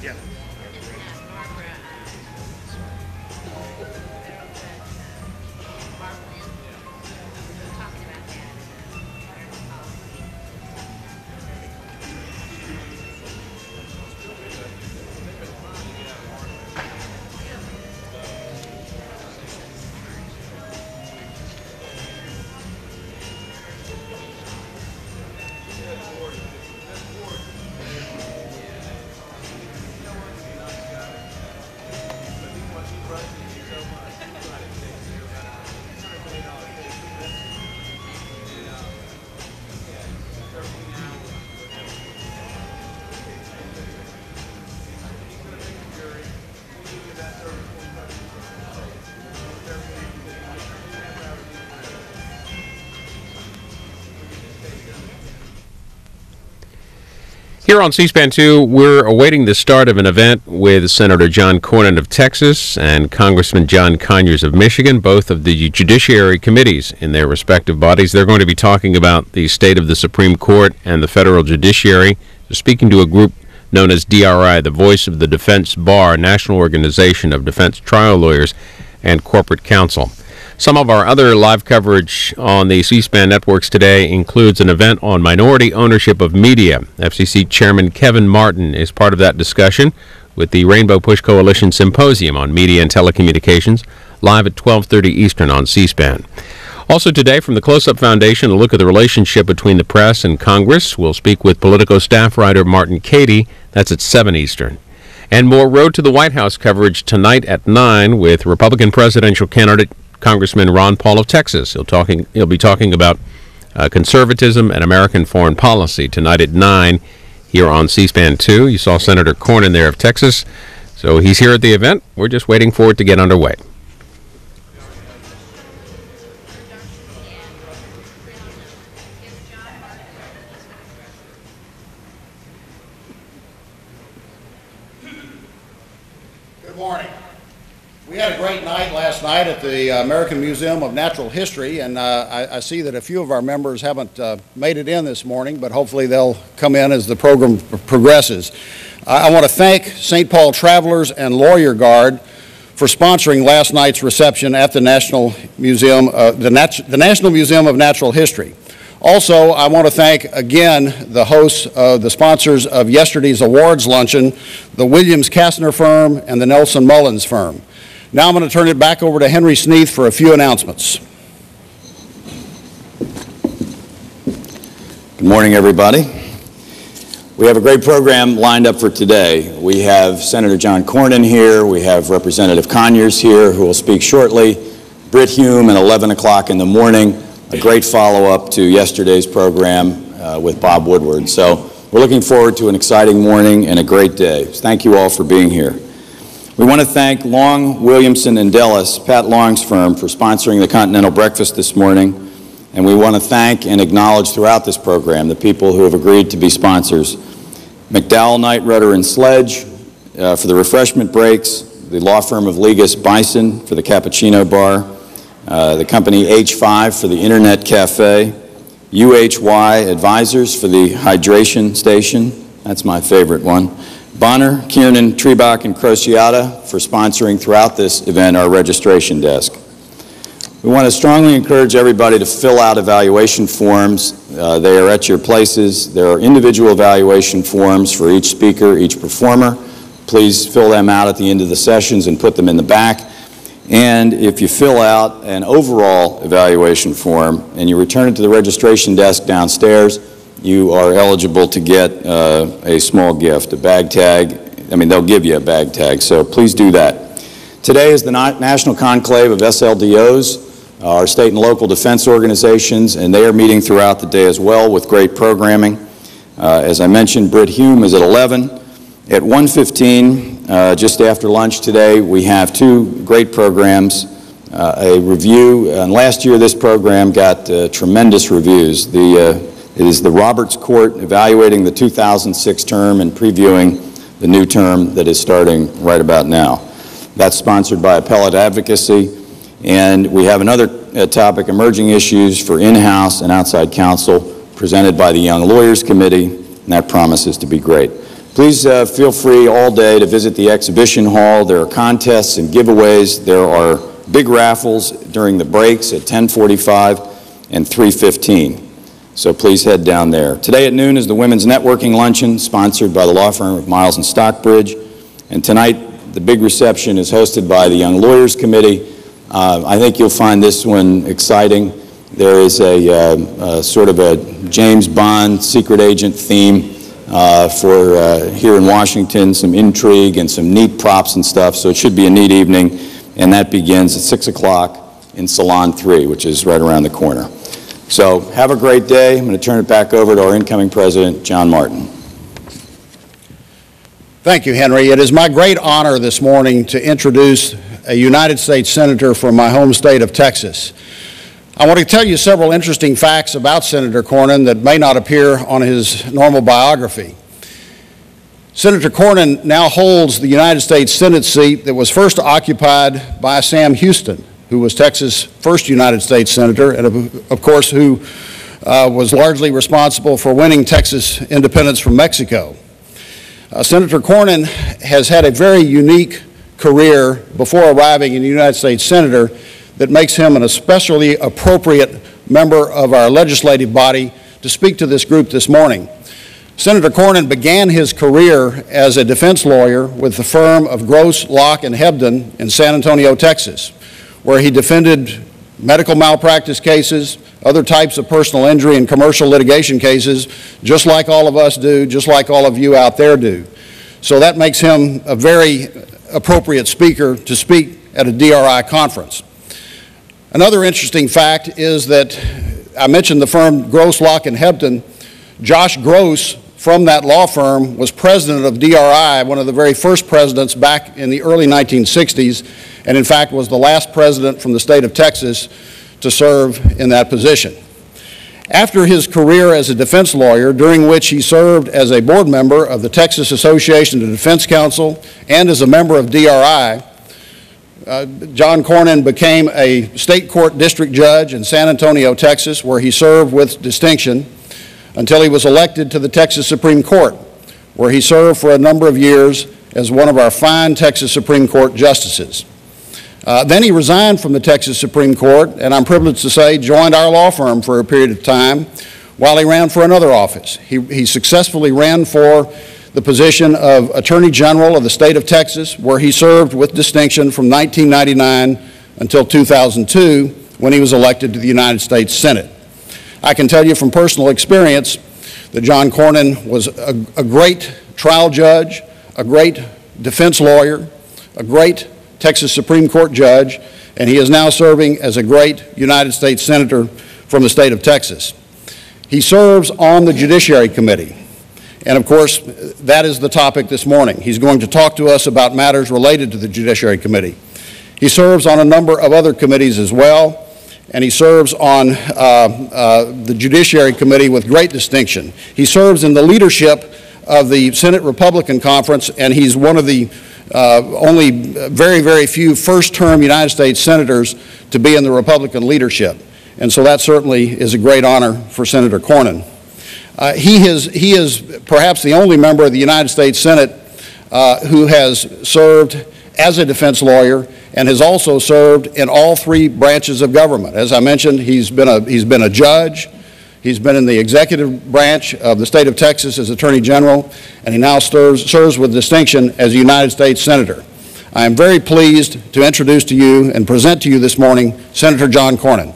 Yeah. Here on C-SPAN 2, we're awaiting the start of an event with Senator John Cornyn of Texas and Congressman John Conyers of Michigan, both of the judiciary committees in their respective bodies. They're going to be talking about the state of the Supreme Court and the federal judiciary. They're speaking to a group known as DRI, the Voice of the Defense Bar, National Organization of Defense Trial Lawyers and Corporate Counsel. Some of our other live coverage on the C-SPAN networks today includes an event on minority ownership of media. FCC Chairman Kevin Martin is part of that discussion with the Rainbow Push Coalition Symposium on Media and Telecommunications, live at 12:30 Eastern on C-SPAN. Also today, from the Close-Up Foundation, a look at the relationship between the press and Congress. We'll speak with Politico staff writer Martin Cady. That's at 7 Eastern. And more Road to the White House coverage tonight at 9 with Republican presidential candidate Congressman Ron Paul of Texas. He'll be talking about conservatism and American foreign policy tonight at 9 here on C-SPAN 2. You saw Senator Cornyn there of Texas. So he's here at the event. We're just waiting for it to get underway. Good morning. We had a great night last night at the American Museum of Natural History, and I see that a few of our members haven't made it in this morning, but hopefully they'll come in as the program progresses. I want to thank St. Paul Travelers and Lawyer Guard for sponsoring last night's reception at the National Museum, the National Museum of Natural History. Also, I want to thank again the hosts, the sponsors of yesterday's awards luncheon, the Williams Kastner firm and the Nelson Mullins firm. Now I'm going to turn it back over to Henry Sneath for a few announcements. Good morning, everybody. We have a great program lined up for today. We have Senator John Cornyn here. We have Representative Conyers here, who will speak shortly. Brit Hume at 11 o'clock in the morning, a great follow-up to yesterday's program with Bob Woodward. So we're looking forward to an exciting morning and a great day. Thank you all for being here. We want to thank Long, Williamson & Dellis, Pat Long's firm, for sponsoring the Continental Breakfast this morning. And we want to thank and acknowledge throughout this program the people who have agreed to be sponsors. McDowell, Knight, Rudder & Sledge for the refreshment breaks, the law firm of Legis Bison for the cappuccino bar, the company H5 for the Internet Cafe, UHY Advisors for the hydration station, that's my favorite one, Bonner, Kiernan, Trebach, and Crociata for sponsoring throughout this event our registration desk. We want to strongly encourage everybody to fill out evaluation forms. They are at your places. There are individual evaluation forms for each speaker, each performer. Please fill them out at the end of the sessions and put them in the back. And if you fill out an overall evaluation form and you return it to the registration desk downstairs, you are eligible to get a small gift, a bag tag. I mean, they'll give you a bag tag, so please do that. Today is the National Conclave of SLDOs, our state and local defense organizations, and they are meeting throughout the day as well with great programming. As I mentioned, Brit Hume is at 11. At 1:15, just after lunch today, we have two great programs, a review, and last year this program got tremendous reviews. It is the Roberts Court evaluating the 2006 term and previewing the new term that is starting right about now. That's sponsored by Appellate Advocacy. And we have another topic, emerging issues for in-house and outside counsel, presented by the Young Lawyers Committee, and that promises to be great. Please feel free all day to visit the exhibition hall. There are contests and giveaways. There are big raffles during the breaks at 10:45 and 3:15. So please head down there. Today at noon is the Women's Networking Luncheon, sponsored by the law firm of Miles and Stockbridge. And tonight, the big reception is hosted by the Young Lawyers Committee. I think you'll find this one exciting. There is a sort of a James Bond secret agent theme for here in Washington, some intrigue and some neat props and stuff, so it should be a neat evening, and that begins at 6 o'clock in Salon 3, which is right around the corner. So have a great day. I'm going to turn it back over to our incoming President, John Martin. Thank you, Henry. It is my great honor this morning to introduce a United States Senator from my home state of Texas. I want to tell you several interesting facts about Senator Cornyn that may not appear on his normal biography. Senator Cornyn now holds the United States Senate seat that was first occupied by Sam Houston, who was Texas' first United States Senator, and of course who was largely responsible for winning Texas independence from Mexico. Senator Cornyn has had a very unique career before arriving in the United States Senator that makes him an especially appropriate member of our legislative body to speak to this group this morning. Senator Cornyn began his career as a defense lawyer with the firm of Gross, Locke, and Hebden in San Antonio, Texas, where he defended medical malpractice cases, other types of personal injury and commercial litigation cases, just like all of us do, just like all of you out there do. So that makes him a very appropriate speaker to speak at a DRI conference. Another interesting fact is that I mentioned the firm Gross, Locke, and Hebden. Josh Gross from that law firm was president of DRI, one of the very first presidents back in the early 1960s, and in fact was the last president from the state of Texas to serve in that position. After his career as a defense lawyer, during which he served as a board member of the Texas Association of Defense Counsel and as a member of DRI, John Cornyn became a state court district judge in San Antonio, Texas, where he served with distinction until he was elected to the Texas Supreme Court, where he served for a number of years as one of our fine Texas Supreme Court justices. Then he resigned from the Texas Supreme Court, and I'm privileged to say joined our law firm for a period of time while he ran for another office. He successfully ran for the position of Attorney General of the state of Texas, where he served with distinction from 1999 until 2002, when he was elected to the United States Senate. I can tell you from personal experience that John Cornyn was a great trial judge, a great defense lawyer, a great Texas Supreme Court judge, and he is now serving as a great United States Senator from the state of Texas. He serves on the Judiciary Committee, and of course, that is the topic this morning. He's going to talk to us about matters related to the Judiciary Committee. He serves on a number of other committees as well, and he serves on the Judiciary Committee with great distinction. He serves in the leadership of the Senate Republican Conference, and he's one of the only very, very few first-term United States senators to be in the Republican leadership. And so that certainly is a great honor for Senator Cornyn. He is perhaps the only member of the United States Senate who has served as a defense lawyer and has also served in all three branches of government. As I mentioned, he's been a judge, he's been in the executive branch of the state of Texas as Attorney General, and he now serves with distinction as a United States Senator. I am very pleased to introduce to you and present to you this morning Senator John Cornyn.